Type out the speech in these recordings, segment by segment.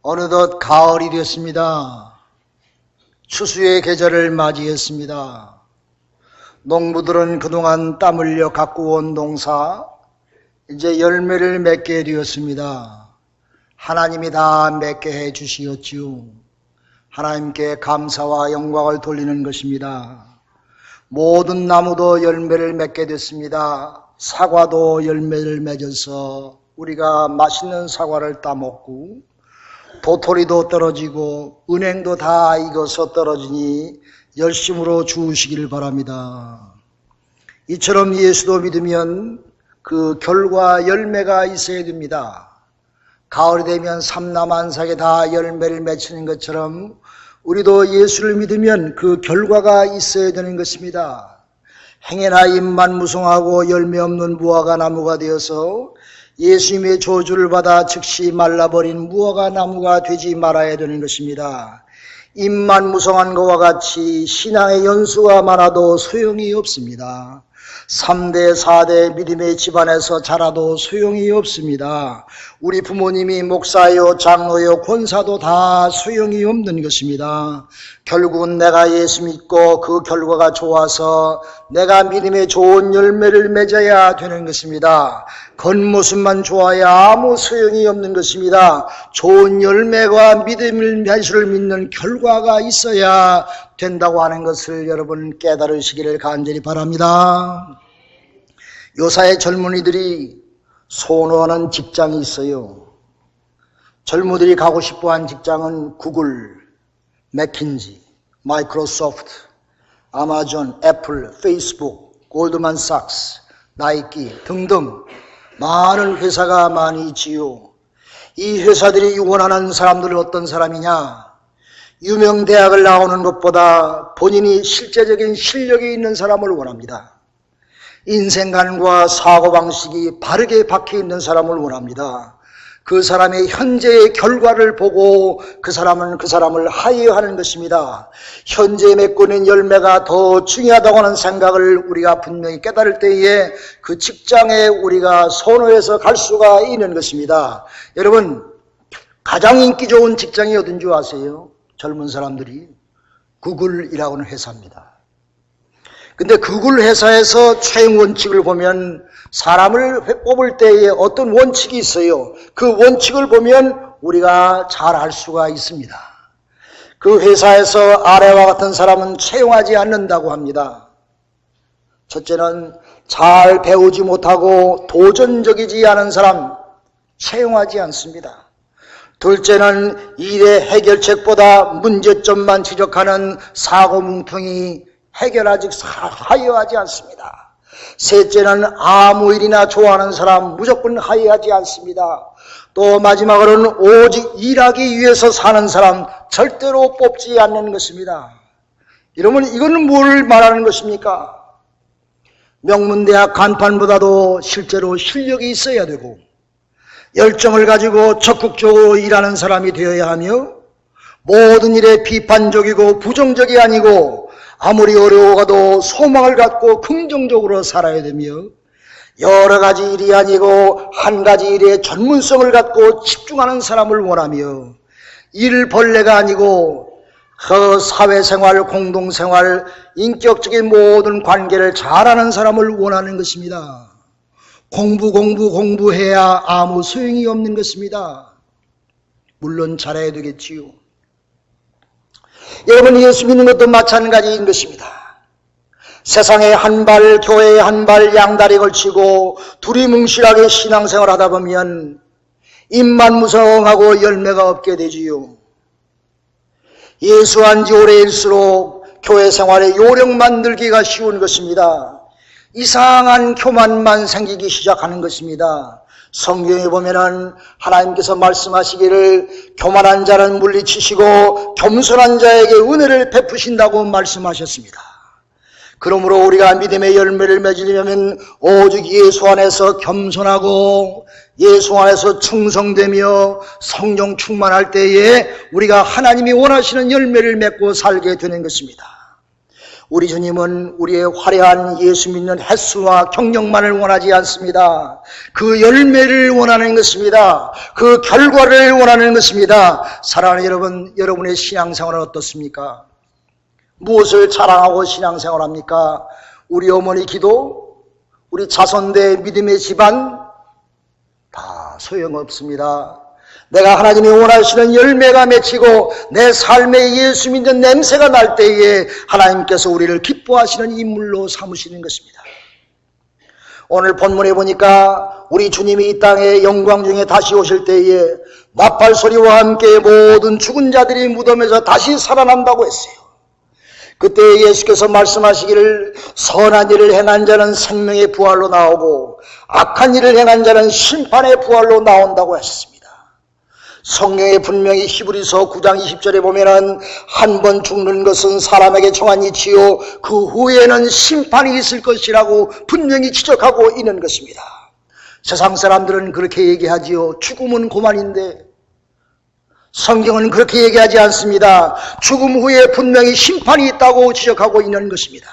어느덧 가을이 됐습니다. 추수의 계절을 맞이했습니다. 농부들은 그동안 땀 흘려 가꾸어온 농사 이제 열매를 맺게 되었습니다. 하나님이 다 맺게 해 주시었지요. 하나님께 감사와 영광을 돌리는 것입니다. 모든 나무도 열매를 맺게 됐습니다. 사과도 열매를 맺어서 우리가 맛있는 사과를 따먹고 도토리도 떨어지고 은행도 다 익어서 떨어지니 열심으로 주우시기를 바랍니다. 이처럼 예수도 믿으면 그 결과 열매가 있어야 됩니다. 가을이 되면 삼라만삭에 다 열매를 맺히는 것처럼 우리도 예수를 믿으면 그 결과가 있어야 되는 것입니다. 행여나 잎만 무성하고 열매 없는 무화과 나무가 되어서 예수님의 저주를 받아 즉시 말라버린 무화과 나무가 되지 말아야 되는 것입니다. 잎만 무성한 것과 같이 신앙의 연수가 많아도 소용이 없습니다. 3대 4대 믿음의 집안에서 자라도 소용이 없습니다. 우리 부모님이 목사요 장로요 권사도 다 소용이 없는 것입니다. 결국은 내가 예수 믿고 그 결과가 좋아서 내가 믿음의 좋은 열매를 맺어야 되는 것입니다. 겉모습만 좋아야 아무 소용이 없는 것입니다. 좋은 열매와 믿음을 예수를 믿는 결과가 있어야 된다고 하는 것을 여러분 깨달으시기를 간절히 바랍니다. 요사의 젊은이들이 선호하는 직장이 있어요. 젊은이들이 가고 싶어하는 직장은 구글, 맥킨지, 마이크로소프트, 아마존, 애플, 페이스북, 골드만삭스, 나이키 등등 많은 회사가 많이 있지요. 이 회사들이 원하는 사람들은 어떤 사람이냐? 유명 대학을 나오는 것보다 본인이 실제적인 실력이 있는 사람을 원합니다. 인생관과 사고방식이 바르게 박혀있는 사람을 원합니다. 그 사람의 현재의 결과를 보고 그 사람은 그 사람을 하여하는 것입니다. 현재 맺고 있는 열매가 더 중요하다고 하는 생각을 우리가 분명히 깨달을 때에 그 직장에 우리가 선호해서 갈 수가 있는 것입니다. 여러분, 가장 인기 좋은 직장이 어딘 줄 아세요? 젊은 사람들이 구글이라고 하는 회사입니다. 근데 구글 회사에서 채용 원칙을 보면 사람을 뽑을 때에 어떤 원칙이 있어요. 그 원칙을 보면 우리가 잘 알 수가 있습니다. 그 회사에서 아래와 같은 사람은 채용하지 않는다고 합니다. 첫째는 잘 배우지 못하고 도전적이지 않은 사람 채용하지 않습니다. 둘째는 일의 해결책보다 문제점만 지적하는 사고뭉텅이 하여하지 않습니다. 셋째는 아무 일이나 좋아하는 사람 무조건 하여하지 않습니다. 또 마지막으로는 오직 일하기 위해서 사는 사람 절대로 뽑지 않는 것입니다. 여러분, 이거는 뭘 말하는 것입니까? 명문대학 간판보다도 실제로 실력이 있어야 되고 열정을 가지고 적극적으로 일하는 사람이 되어야 하며 모든 일에 비판적이고 부정적이 아니고 아무리 어려워가도 소망을 갖고 긍정적으로 살아야 되며 여러 가지 일이 아니고 한 가지 일에 전문성을 갖고 집중하는 사람을 원하며 일벌레가 아니고 그 사회생활, 공동생활, 인격적인 모든 관계를 잘하는 사람을 원하는 것입니다. 공부해야 아무 소용이 없는 것입니다. 물론 잘해야 되겠지요. 여러분, 예수 믿는 것도 마찬가지인 것입니다. 세상에 한 발, 교회에 한 발 양다리 걸치고 두리뭉실하게 신앙생활 하다 보면 입만 무성하고 열매가 없게 되지요. 예수한 지 오래일수록 교회 생활에 요령 만들기가 쉬운 것입니다. 이상한 교만만 생기기 시작하는 것입니다. 성경에 보면은 하나님께서 말씀하시기를 교만한 자는 물리치시고 겸손한 자에게 은혜를 베푸신다고 말씀하셨습니다. 그러므로 우리가 믿음의 열매를 맺으려면 오직 예수 안에서 겸손하고 예수 안에서 충성되며 성령 충만할 때에 우리가 하나님이 원하시는 열매를 맺고 살게 되는 것입니다. 우리 주님은 우리의 화려한 예수 믿는 횟수와 경력만을 원하지 않습니다. 그 열매를 원하는 것입니다. 그 결과를 원하는 것입니다. 사랑하는 여러분, 여러분의 신앙생활은 어떻습니까? 무엇을 자랑하고 신앙생활합니까? 우리 어머니 기도, 우리 자손대 믿음의 집안 다 소용없습니다. 내가 하나님이 원하시는 열매가 맺히고 내 삶에 예수 믿는 냄새가 날 때에 하나님께서 우리를 기뻐하시는 인물로 삼으시는 것입니다. 오늘 본문에 보니까 우리 주님이 이 땅에 영광 중에 다시 오실 때에 나팔 소리와 함께 모든 죽은 자들이 무덤에서 다시 살아난다고 했어요. 그때 예수께서 말씀하시기를 선한 일을 행한 자는 생명의 부활로 나오고 악한 일을 행한 자는 심판의 부활로 나온다고 하셨습니다. 성경에 분명히 히브리서 9장 20절에 보면은 한 번 죽는 것은 사람에게 정한 이치요 그 후에는 심판이 있을 것이라고 분명히 지적하고 있는 것입니다. 세상 사람들은 그렇게 얘기하지요. 죽음은 고만인데 성경은 그렇게 얘기하지 않습니다. 죽음 후에 분명히 심판이 있다고 지적하고 있는 것입니다.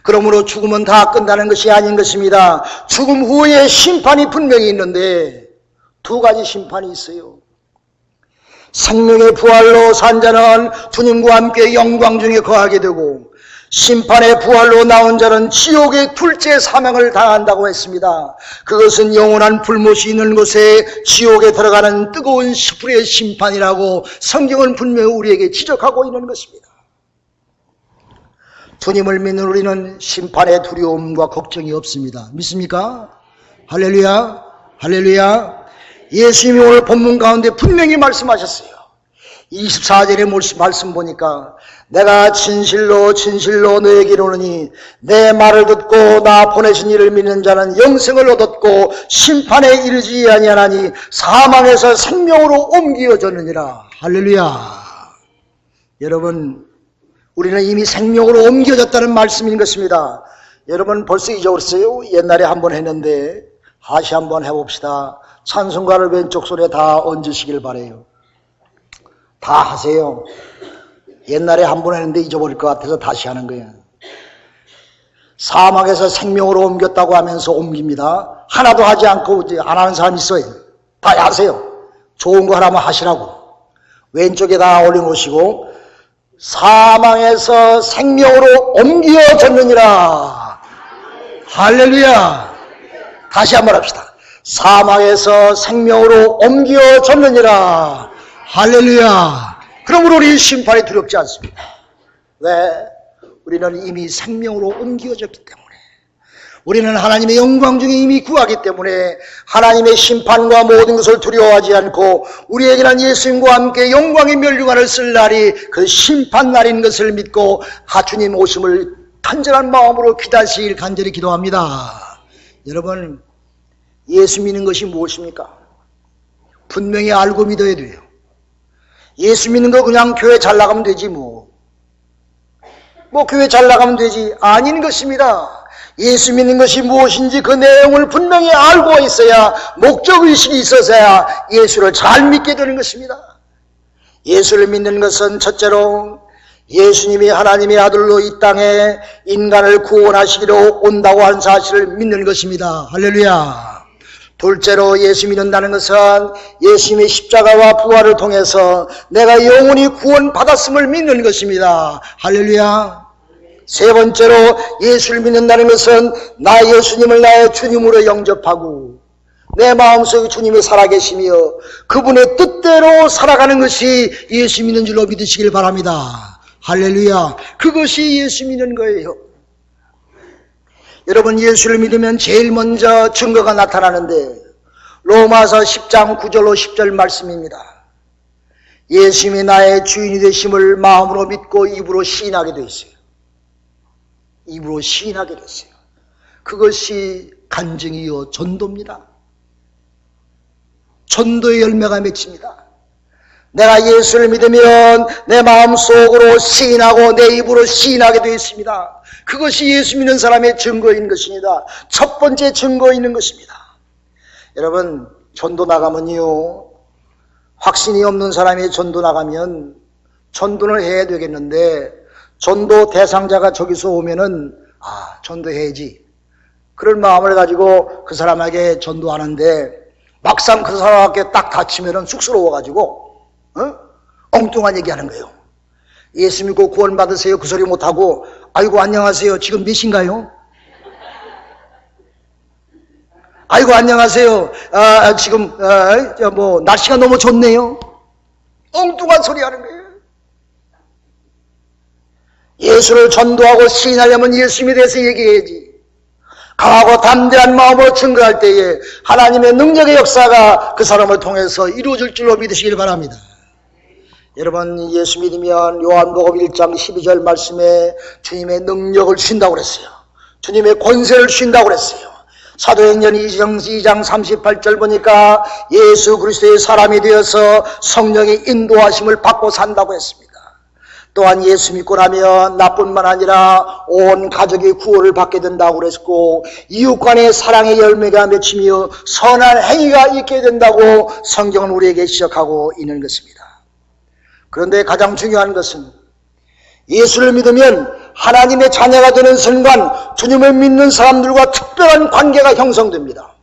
그러므로 죽음은 다 끝나는 것이 아닌 것입니다. 죽음 후에 심판이 분명히 있는데 두 가지 심판이 있어요. 생명의 부활로 산 자는 주님과 함께 영광 중에 거하게 되고 심판의 부활로 나온 자는 지옥의 둘째 사망을 당한다고 했습니다. 그것은 영원한 불못이 있는 곳에 지옥에 들어가는 뜨거운 시풀의 심판이라고 성경은 분명히 우리에게 지적하고 있는 것입니다. 주님을 믿는 우리는 심판의 두려움과 걱정이 없습니다. 믿습니까? 할렐루야, 할렐루야. 예수님이 오늘 본문 가운데 분명히 말씀하셨어요. 24절의 말씀 보니까 내가 진실로 진실로 너에게 이르노니 내 말을 듣고 나 보내신 이를 믿는 자는 영생을 얻었고 심판에 이르지 아니하나니 사망에서 생명으로 옮겨졌느니라. 할렐루야. 여러분, 우리는 이미 생명으로 옮겨졌다는 말씀인 것입니다. 여러분 벌써 잊어버렸어요? 옛날에 한번 했는데 다시 한번 해봅시다. 찬송가를 왼쪽 손에 다 얹으시길 바라요. 다 하세요. 옛날에 한번 했는데 잊어버릴 것 같아서 다시 하는 거예요. 사망에서 생명으로 옮겼다고 하면서 옮깁니다. 하나도 하지 않고 안 하는 사람 있어요. 다 하세요. 좋은 거 하나만 하시라고. 왼쪽에다 올려놓으시고 사망에서 생명으로 옮겨졌느니라. 할렐루야. 다시 한번 합시다. 사망에서 생명으로 옮겨졌느니라. 할렐루야. 그러므로 우리 심판이 두렵지 않습니다. 왜? 우리는 이미 생명으로 옮겨졌기 때문에, 우리는 하나님의 영광 중에 이미 구하기 때문에 하나님의 심판과 모든 것을 두려워하지 않고 우리에게는 예수님과 함께 영광의 멸류관을 쓸 날이 그 심판 날인 것을 믿고 하주님 오심을 간절한 마음으로 기다리시길 간절히 기도합니다. 여러분, 예수 믿는 것이 무엇입니까? 분명히 알고 믿어야 돼요. 예수 믿는 거 그냥 교회 잘 나가면 되지 뭐 교회 잘 나가면 되지. 아닌 것입니다. 예수 믿는 것이 무엇인지 그 내용을 분명히 알고 있어야, 목적의식이 있어서야 예수를 잘 믿게 되는 것입니다. 예수를 믿는 것은 첫째로 예수님이 하나님의 아들로 이 땅에 인간을 구원하시기로 온다고 한 사실을 믿는 것입니다. 할렐루야. 둘째로 예수 믿는다는 것은 예수님의 십자가와 부활을 통해서 내가 영원히 구원받았음을 믿는 것입니다. 할렐루야. 세 번째로 예수를 믿는다는 것은 나 예수님을 나의 주님으로 영접하고 내 마음속에 주님이 살아계시며 그분의 뜻대로 살아가는 것이 예수 믿는 줄로 믿으시길 바랍니다. 할렐루야. 그것이 예수 믿는 거예요. 여러분, 예수를 믿으면 제일 먼저 증거가 나타나는데 로마서 10장 9절로 10절 말씀입니다. 예수님이 나의 주인이 되심을 마음으로 믿고 입으로 시인하게 되어 있어요. 입으로 시인하게 됐어요. 그것이 간증이요 전도입니다. 전도의 열매가 맺힙니다. 내가 예수를 믿으면 내 마음속으로 시인하고 내 입으로 시인하게 되어 있습니다. 그것이 예수 믿는 사람의 증거인 것입니다. 첫 번째 증거인 것입니다. 여러분, 전도 나가면요, 확신이 없는 사람이 전도 나가면 전도를 해야 되겠는데 전도 대상자가 저기서 오면은 전도해야지 그런 마음을 가지고 그 사람에게 전도하는데 막상 그 사람에게 딱 닥치면은 쑥스러워가지고 엉뚱한 얘기하는 거예요. 예수 믿고 구원 받으세요 그 소리 못하고 아이고 안녕하세요 지금 몇 시인가요? 아이고 안녕하세요 지금 날씨가 너무 좋네요. 엉뚱한 소리 하는 거예요. 예수를 전도하고 시인하려면 예수님에 대해서 얘기해야지. 강하고 담대한 마음으로 증거할 때에 하나님의 능력의 역사가 그 사람을 통해서 이루어질 줄로 믿으시길 바랍니다. 여러분 예수 믿으면 요한복음 1장 12절 말씀에 주님의 능력을 주신다고 그랬어요. 주님의 권세를 주신다고 그랬어요. 사도행전 2장 38절 보니까 예수 그리스도의 사람이 되어서 성령의 인도하심을 받고 산다고 했습니다. 또한 예수 믿고 나면 나뿐만 아니라 온 가족이 구원을 받게 된다고 그랬고 이웃 간의 사랑의 열매가 맺히며 선한 행위가 있게 된다고 성경은 우리에게 지적하고 있는 것입니다. 그런데 가장 중요한 것은 예수를 믿으면 하나님의 자녀가 되는 순간 주님을 믿는 사람들과 특별한 관계가 형성됩니다.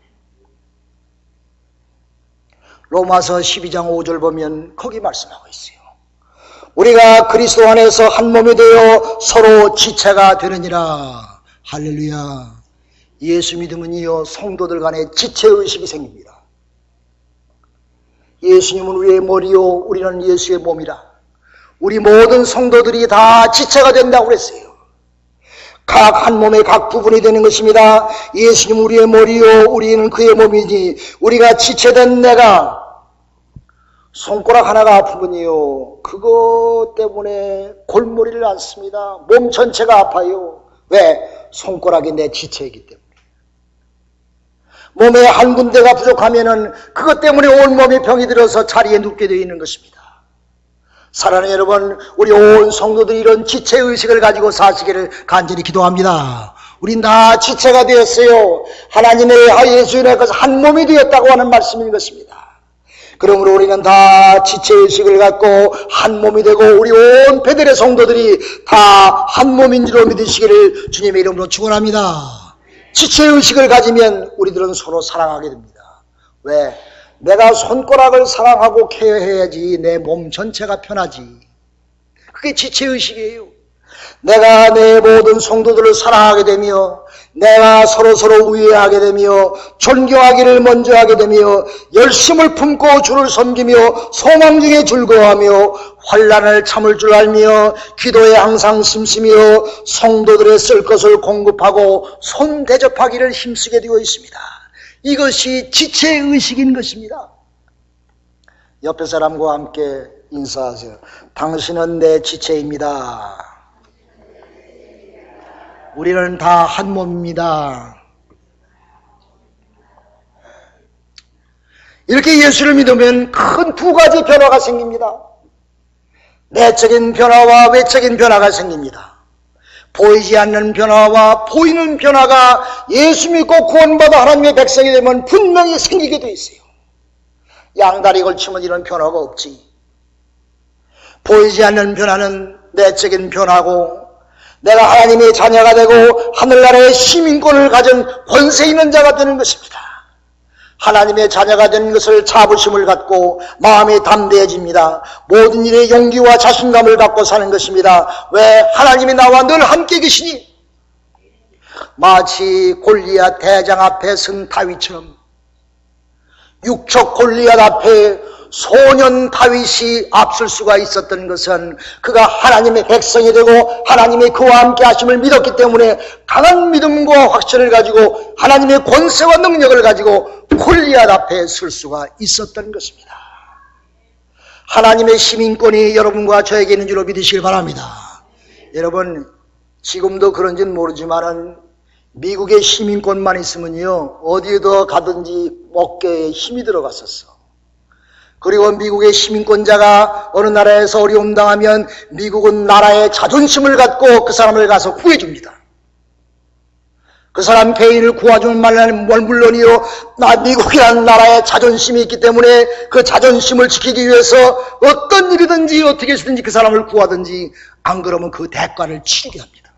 로마서 12장 5절 보면 거기 말씀하고 있어요. 우리가 그리스도 안에서 한 몸이 되어 서로 지체가 되느니라. 할렐루야. 예수 믿으면요 성도들 간에 지체의식이 생깁니다. 예수님은 우리의 머리요 우리는 예수의 몸이라. 우리 모든 성도들이 다 지체가 된다고 그랬어요. 각 한 몸의 각 부분이 되는 것입니다. 예수님은 우리의 머리요 우리는 그의 몸이니 우리가 지체된 내가 손가락 하나가 아프면요 그것 때문에 골머리를 앓습니다. 몸 전체가 아파요. 왜? 손가락이 내 지체이기 때문에. 몸에 한 군데가 부족하면은 그것 때문에 온몸이 병이 들어서 자리에 눕게 되어 있는 것입니다. 사랑하는 여러분, 우리 온 성도들이 이런 지체의식을 가지고 사시기를 간절히 기도합니다. 우린 다 지체가 되었어요. 하나님의 예수님의 것은 한 몸이 되었다고 하는 말씀인 것입니다. 그러므로 우리는 다 지체의식을 갖고 한 몸이 되고 우리 온 베델의 성도들이 다 한 몸인 줄로 믿으시기를 주님의 이름으로 축원합니다. 지체의식을 가지면 우리들은 서로 사랑하게 됩니다. 왜? 내가 손가락을 사랑하고 케어해야지 내 몸 전체가 편하지. 그게 지체의식이에요. 내가 내 모든 성도들을 사랑하게 되며 내가 서로 우애하게 되며 존경하기를 먼저 하게 되며 열심을 품고 주를 섬기며 소망 중에 즐거워하며 환난을 참을 줄 알며 기도에 항상 힘쓰며 성도들의 쓸 것을 공급하고 손 대접하기를 힘쓰게 되어 있습니다. 이것이 지체의식인 것입니다. 옆에 사람과 함께 인사하세요. 당신은 내 지체입니다. 우리는 다 한 몸입니다. 이렇게 예수를 믿으면 큰 두 가지 변화가 생깁니다. 내적인 변화와 외적인 변화가 생깁니다. 보이지 않는 변화와 보이는 변화가 예수 믿고 구원받아 하나님의 백성이 되면 분명히 생기게 돼 있어요. 양다리 걸치면 이런 변화가 없지. 보이지 않는 변화는 내적인 변화고 내가 하나님의 자녀가 되고 하늘나라의 시민권을 가진 권세 있는 자가 되는 것입니다. 하나님의 자녀가 되는 것을 자부심을 갖고 마음이 담대해집니다. 모든 일에 용기와 자신감을 갖고 사는 것입니다. 왜? 하나님이 나와 늘 함께 계시니. 마치 골리앗 대장 앞에 선 다윗처럼 육척 골리앗 앞에 소년 다윗이 앞설 수가 있었던 것은 그가 하나님의 백성이 되고 하나님이 그와 함께 하심을 믿었기 때문에 강한 믿음과 확신을 가지고 하나님의 권세와 능력을 가지고 골리앗 앞에 설 수가 있었던 것입니다. 하나님의 시민권이 여러분과 저에게 있는 줄로 믿으시길 바랍니다. 여러분 지금도 그런지는 모르지만은 미국의 시민권만 있으면요 어디에도 가든지 어깨에 힘이 들어갔었어. 그리고 미국의 시민권자가 어느 나라에서 어려움 당하면 미국은 나라의 자존심을 갖고 그 사람을 가서 구해줍니다. 그 사람 개인을 구하주는 말은 물론이요, 미국이라는 나라에 자존심이 있기 때문에 그 자존심을 지키기 위해서 어떤 일이든지 어떻게 해서든지 그 사람을 구하든지, 안 그러면 그 대가를 치르게 합니다.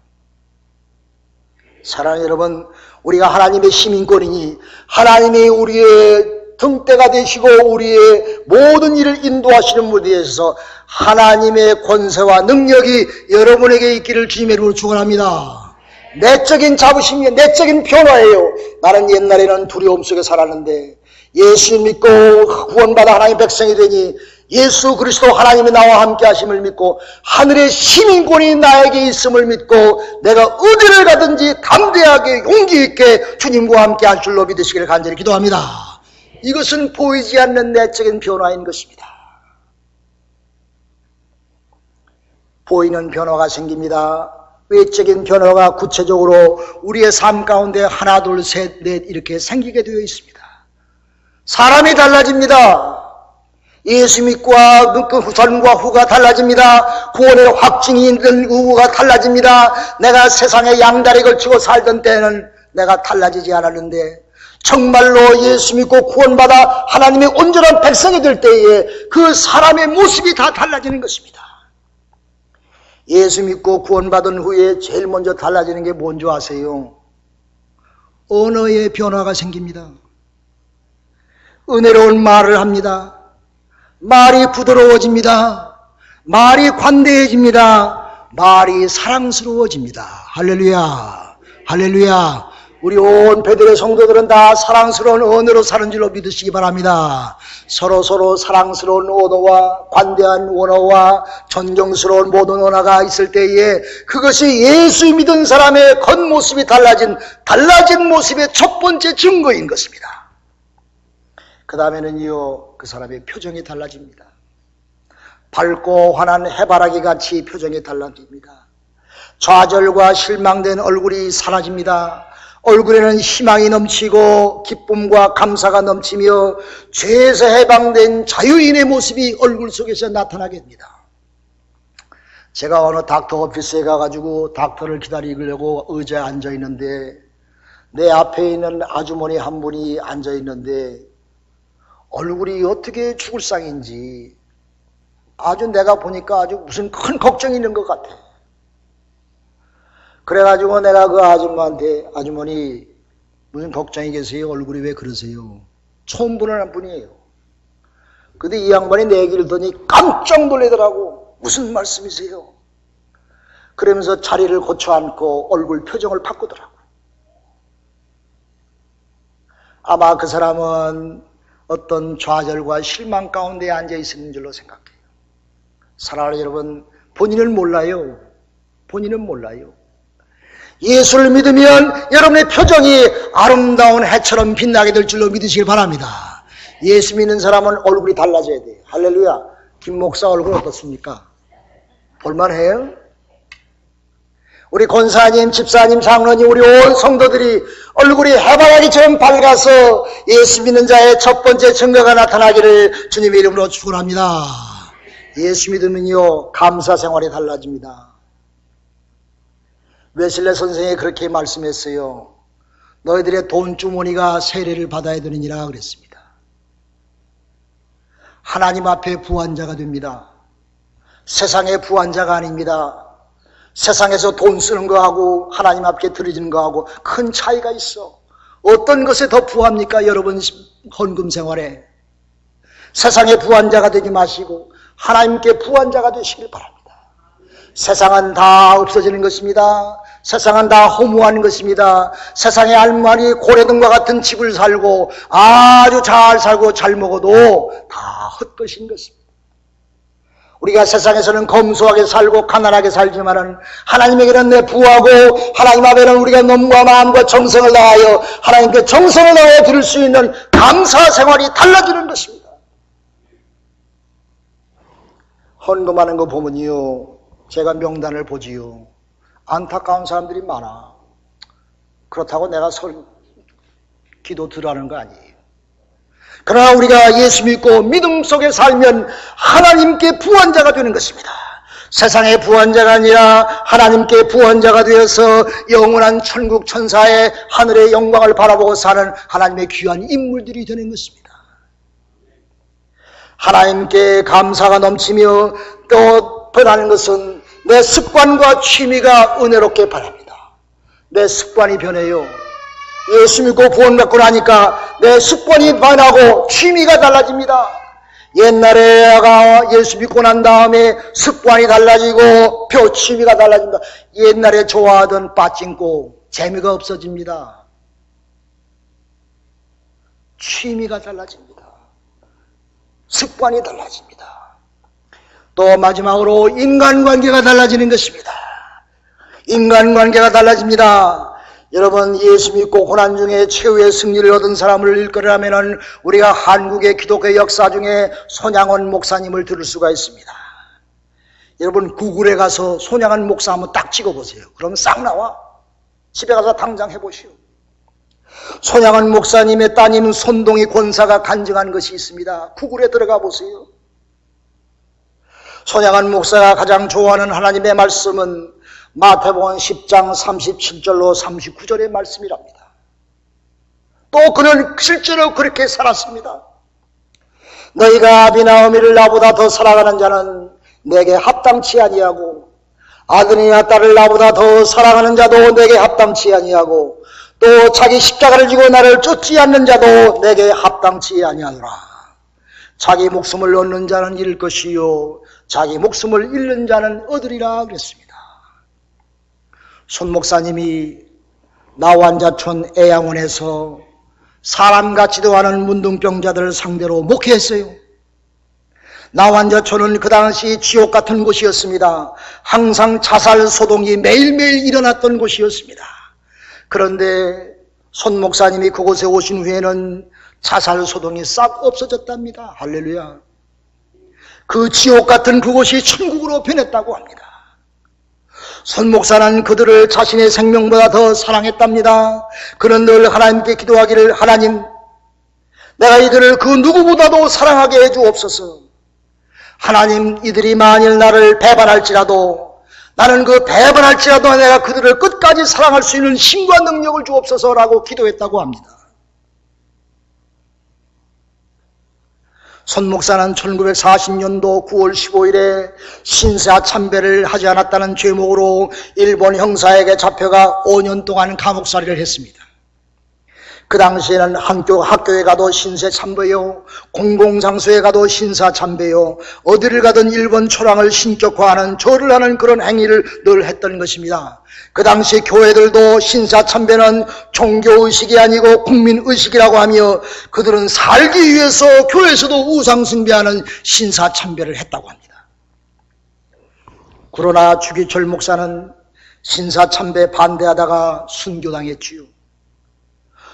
사랑하는 여러분, 우리가 하나님의 시민권이니 하나님이 우리의 등대가 되시고 우리의 모든 일을 인도하시는 무대에 있어서 하나님의 권세와 능력이 여러분에게 있기를 주님의 이름으로 축원합니다. 내적인 자부심이 내적인 변화예요. 나는 옛날에는 두려움 속에 살았는데 예수 믿고 구원받아 하나님의 백성이 되니 예수 그리스도 하나님이 나와 함께 하심을 믿고 하늘의 시민권이 나에게 있음을 믿고 내가 어디를 가든지 담대하게 용기 있게 주님과 함께 할 줄로 믿으시기를 간절히 기도합니다. 이것은 보이지 않는 내적인 변화인 것입니다. 보이는 변화가 생깁니다. 외적인 변화가 구체적으로 우리의 삶 가운데 하나 둘 셋 넷 이렇게 생기게 되어 있습니다. 사람이 달라집니다. 예수 믿고와 그 전과 후가 달라집니다. 구원의 확증이 있는 후가 달라집니다. 내가 세상에 양다리 걸치고 살던 때는 내가 달라지지 않았는데 정말로 예수 믿고 구원받아 하나님의 온전한 백성이 될 때에 그 사람의 모습이 다 달라지는 것입니다. 예수 믿고 구원받은 후에 제일 먼저 달라지는 게 뭔지 아세요? 언어의 변화가 생깁니다. 은혜로운 말을 합니다. 말이 부드러워집니다. 말이 관대해집니다. 말이 사랑스러워집니다. 할렐루야, 할렐루야. 우리 온 베들의 성도들은 다 사랑스러운 언어로 사는 줄로 믿으시기 바랍니다. 서로 사랑스러운 언어와 관대한 언어와 존경스러운 모든 언어가 있을 때에 그것이 예수 믿은 사람의 겉모습이 달라진 모습의 첫 번째 증거인 것입니다. 그 다음에는요, 그 사람의 표정이 달라집니다. 밝고 환한 해바라기 같이 표정이 달라집니다. 좌절과 실망된 얼굴이 사라집니다. 얼굴에는 희망이 넘치고 기쁨과 감사가 넘치며 죄에서 해방된 자유인의 모습이 얼굴 속에서 나타나게 됩니다. 제가 어느 닥터 오피스에 가가지고 닥터를 기다리려고 의자에 앉아있는데 내 앞에 있는 아주머니 한 분이 앉아있는데 얼굴이 어떻게 죽을 상인지 아주 내가 보니까 아주 무슨 큰 걱정이 있는 것 같아. 그래가지고 내가 그 아줌마한테 아주머니 무슨 걱정이 계세요? 얼굴이 왜 그러세요? 처음 보는 분이에요. 근데 이 양반이 내 얘기를 듣더니 깜짝 놀라더라고. 무슨 말씀이세요? 그러면서 자리를 고쳐 앉고 얼굴 표정을 바꾸더라고. 아마 그 사람은 어떤 좌절과 실망 가운데 앉아 있는 줄로 생각해요. 사랑하는 여러분, 본인은 몰라요. 본인은 몰라요. 예수를 믿으면 여러분의 표정이 아름다운 해처럼 빛나게 될 줄로 믿으시길 바랍니다. 예수 믿는 사람은 얼굴이 달라져야 돼요. 할렐루야. 김 목사 얼굴 어떻습니까? 볼만해요? 우리 권사님, 집사님, 장로님, 우리 온 성도들이 얼굴이 해바라기처럼 밝아서 예수 믿는 자의 첫 번째 증거가 나타나기를 주님의 이름으로 축원합니다. 예수 믿으면요, 감사 생활이 달라집니다. 웨슬레 선생이 그렇게 말씀했어요. 너희들의 돈 주머니가 세례를 받아야 되느니라 그랬습니다. 하나님 앞에 부한자가 됩니다. 세상의 부한자가 아닙니다. 세상에서 돈 쓰는 거하고 하나님 앞에 드려지는 거하고 큰 차이가 있어. 어떤 것에 더 부합니까? 여러분 헌금 생활에 세상의 부한자가 되지 마시고 하나님께 부한자가 되시길 바랍니다. 세상은 다 없어지는 것입니다. 세상은 다 허무한 것입니다. 세상의 알만이 고래등과 같은 집을 살고 아주 잘 살고 잘 먹어도 다 헛것인 것입니다. 우리가 세상에서는 검소하게 살고 가난하게 살지만은 하나님에게는 내 부하고 하나님 앞에는 우리가 몸과 마음과 정성을 다하여 하나님께 정성을 다하여 드릴 수 있는 감사 생활이 달라지는 것입니다. 헌금하는 거 보면요, 제가 명단을 보지요. 안타까운 사람들이 많아. 그렇다고 내가 기도 들어하는 거 아니에요. 그러나 우리가 예수 믿고 믿음 속에 살면 하나님께 부한자가 되는 것입니다. 세상의 부원자가 아니라 하나님께 부원자가 되어서 영원한 천국 천사의 하늘의 영광을 바라보고 사는 하나님의 귀한 인물들이 되는 것입니다. 하나님께 감사가 넘치며 또 변하는 것은 내 습관과 취미가 은혜롭게 변합니다. 내 습관이 변해요. 예수 믿고 구원받고 나니까 내 습관이 변하고 취미가 달라집니다. 옛날에 내가 예수 믿고 난 다음에 습관이 달라지고 취미가 달라집니다. 옛날에 좋아하던 빠찡고 재미가 없어집니다. 취미가 달라집니다. 습관이 달라집니다. 또 마지막으로 인간관계가 달라지는 것입니다. 인간관계가 달라집니다. 여러분, 예수 믿고 고난 중에 최후의 승리를 얻은 사람을 일거라면 우리가 한국의 기독교 역사 중에 손양원 목사님을 들을 수가 있습니다. 여러분, 구글에 가서 손양원 목사 한번 딱 찍어보세요. 그럼 싹 나와. 집에 가서 당장 해보시오. 손양원 목사님의 따님 손동희 권사가 간증한 것이 있습니다. 구글에 들어가 보세요. 손양원 목사가 가장 좋아하는 하나님의 말씀은 마태복음 10장 37절로 39절의 말씀이랍니다. 또 그는 실제로 그렇게 살았습니다. 너희가 아비나 어미를 나보다 더 사랑하는 자는 내게 합당치 아니하고 아들이나 딸을 나보다 더 사랑하는 자도 내게 합당치 아니하고 또 자기 십자가를 지고 나를 쫓지 않는 자도 내게 합당치 아니하노라. 자기 목숨을 얻는 자는 잃을 것이요 자기 목숨을 잃는 자는 얻으리라 그랬습니다. 손 목사님이 나완자촌 애양원에서 사람 같지도 않은 문둥병자들을 상대로 목회했어요. 나완자촌은 그 당시 지옥 같은 곳이었습니다. 항상 자살 소동이 매일매일 일어났던 곳이었습니다. 그런데 손 목사님이 그곳에 오신 후에는 자살 소동이 싹 없어졌답니다. 할렐루야. 그 지옥 같은 그곳이 천국으로 변했다고 합니다. 손 목사는 그들을 자신의 생명보다 더 사랑했답니다. 그는 늘 하나님께 기도하기를 하나님, 내가 이들을 그 누구보다도 사랑하게 해주옵소서. 하나님, 이들이 만일 나를 배반할지라도 나는 그 배반할지라도 내가 그들을 끝까지 사랑할 수 있는 힘과 능력을 주옵소서라고 기도했다고 합니다. 손 목사는 1940년도 9월 15일에 신사 참배를 하지 않았다는 죄목으로 일본 형사에게 잡혀가 5년 동안 감옥살이를 했습니다. 그 당시에는 학교에 가도 신세 참배요, 공공장소에 가도 신사 참배요, 어디를 가든 일본 초랑을 신격화하는 절을 하는 그런 행위를 늘 했던 것입니다. 그 당시 교회들도 신사 참배는 종교의식이 아니고 국민의식이라고 하며 그들은 살기 위해서 교회에서도 우상숭배하는 신사 참배를 했다고 합니다. 그러나 주기철 목사는 신사 참배 반대하다가 순교당했지요.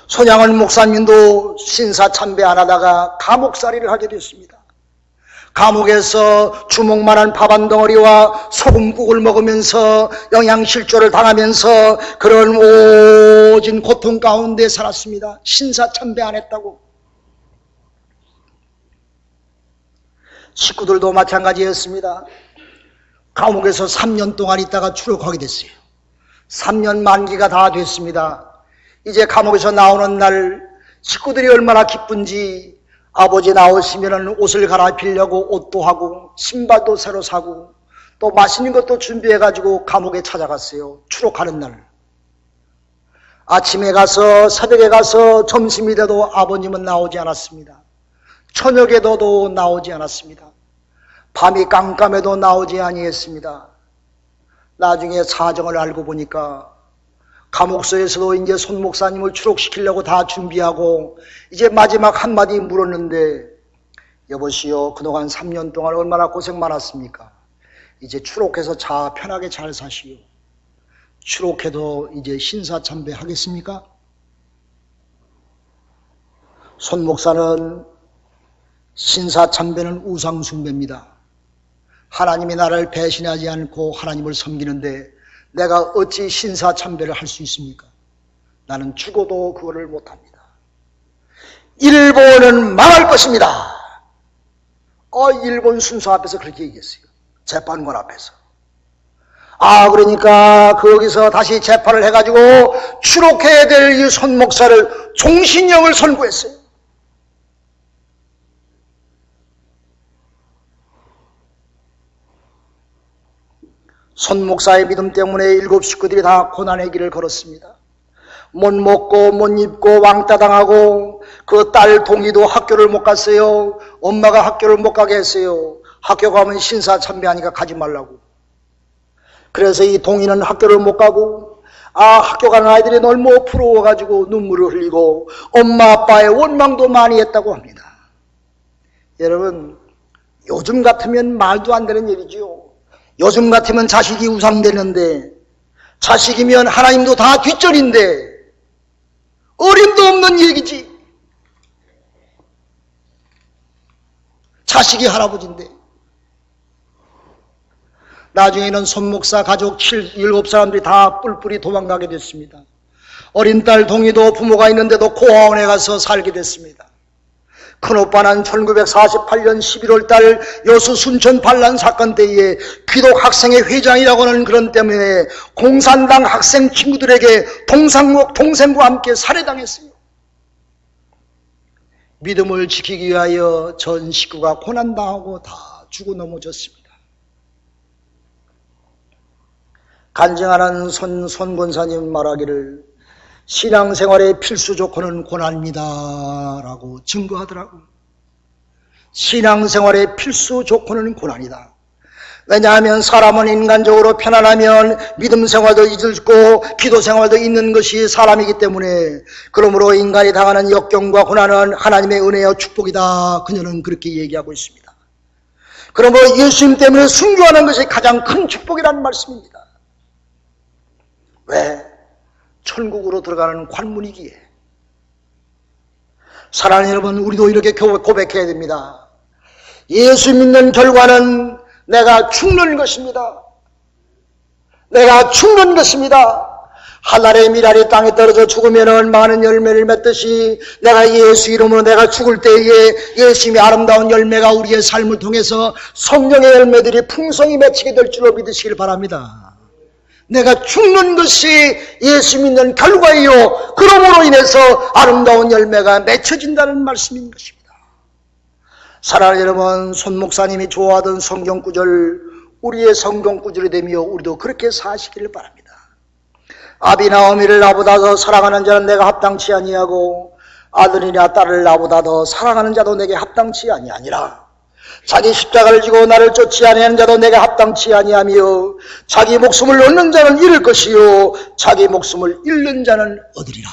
손양원 목사님도 신사 참배 안 하다가 감옥살이를 하게 됐습니다. 감옥에서 주먹만한 밥 한 덩어리와 소금국을 먹으면서 영양실조를 당하면서 그런 오진 고통 가운데 살았습니다. 신사 참배 안 했다고. 식구들도 마찬가지였습니다. 감옥에서 3년 동안 있다가 추록하게 됐어요. 3년 만기가 다 됐습니다. 이제 감옥에서 나오는 날 식구들이 얼마나 기쁜지 아버지 나오시면 옷을 갈아입히려고 옷도 하고 신발도 새로 사고 또 맛있는 것도 준비해가지고 감옥에 찾아갔어요. 추록하는 날. 아침에 가서 새벽에 가서 점심이 돼도 아버님은 나오지 않았습니다. 저녁에도 나오지 않았습니다. 밤이 깜깜해도 나오지 아니했습니다. 나중에 사정을 알고 보니까 감옥소에서도 이제 손 목사님을 추록시키려고 다 준비하고 이제 마지막 한마디 물었는데 여보시오, 그동안 3년 동안 얼마나 고생 많았습니까? 이제 추록해서 편하게 잘 사시오. 추록해도 이제 신사참배 하겠습니까? 손 목사는 신사참배는 우상숭배입니다. 하나님이 나를 배신하지 않고 하나님을 섬기는데 내가 어찌 신사참배를 할 수 있습니까? 나는 죽어도 그거를 못합니다. 일본은 망할 것입니다. 일본 순서 앞에서 그렇게 얘기했어요. 재판관 앞에서. 그러니까 거기서 다시 재판을 해가지고 추록해야 될 이 손 목사를 종신형을 선고했어요. 손 목사의 믿음 때문에 7 식구들이 다 고난의 길을 걸었습니다. 못 먹고 못 입고 왕따 당하고 그 딸 동이도 학교를 못 갔어요. 엄마가 학교를 못 가게 했어요. 학교 가면 신사참배하니까 가지 말라고. 그래서 이 동이는 학교를 못 가고 학교 가는 아이들이 너무 부러워가지고 눈물을 흘리고 엄마 아빠의 원망도 많이 했다고 합니다. 여러분, 요즘 같으면 말도 안 되는 일이지요. 요즘 같으면 자식이 우상되는데, 자식이면 하나님도 다 뒷전인데 어림도 없는 얘기지. 자식이 할아버지인데. 나중에는 손 목사 가족 7사람들이 다 뿔뿔이 도망가게 됐습니다. 어린 딸 동이도 부모가 있는데도 고아원에 가서 살게 됐습니다. 큰오빠는 1948년 11월 달 여수 순천 반란 사건 때에 귀독 학생회 회장이라고 하는 그런 때문에 공산당 학생 친구들에게 동생과 함께 살해당했어요. 믿음을 지키기 위하여 전 식구가 고난당하고 다 죽어 넘어졌습니다. 간증하는 손 권사님 말하기를 신앙생활의 필수 조건은 고난입니다 라고 증거하더라고요. 신앙생활의 필수 조건은 고난이다. 왜냐하면 사람은 인간적으로 편안하면 믿음 생활도 잊고 기도 생활도 있는 것이 사람이기 때문에, 그러므로 인간이 당하는 역경과 고난은 하나님의 은혜와 축복이다. 그녀는 그렇게 얘기하고 있습니다. 그러므로 예수님 때문에 순교하는 것이 가장 큰 축복이라는 말씀입니다. 왜? 천국으로 들어가는 관문이기에. 사랑하는 여러분, 우리도 이렇게 고백해야 됩니다. 예수 믿는 결과는 내가 죽는 것입니다. 내가 죽는 것입니다. 하늘의 미랄이 땅에 떨어져 죽으면 많은 열매를 맺듯이 내가 예수 이름으로 내가 죽을 때에 예수님의 아름다운 열매가 우리의 삶을 통해서 성령의 열매들이 풍성히 맺히게 될 줄로 믿으시길 바랍니다. 내가 죽는 것이 예수 믿는 결과이요, 그러므로 인해서 아름다운 열매가 맺혀진다는 말씀인 것입니다. 사랑하는 여러분, 손 목사님이 좋아하던 성경구절, 우리의 성경구절이 되며 우리도 그렇게 사시기를 바랍니다. 아비나 어미를 나보다 더 사랑하는 자는 내가 합당치 아니하고 아들이나 딸을 나보다 더 사랑하는 자도 내게 합당치 아니하니라. 자기 십자가를 지고 나를 쫓지 아니하는 자도 내게 합당치 아니하며 자기 목숨을 얻는 자는 잃을 것이요 자기 목숨을 잃는 자는 얻으리라.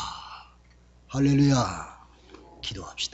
할렐루야. 기도합시다.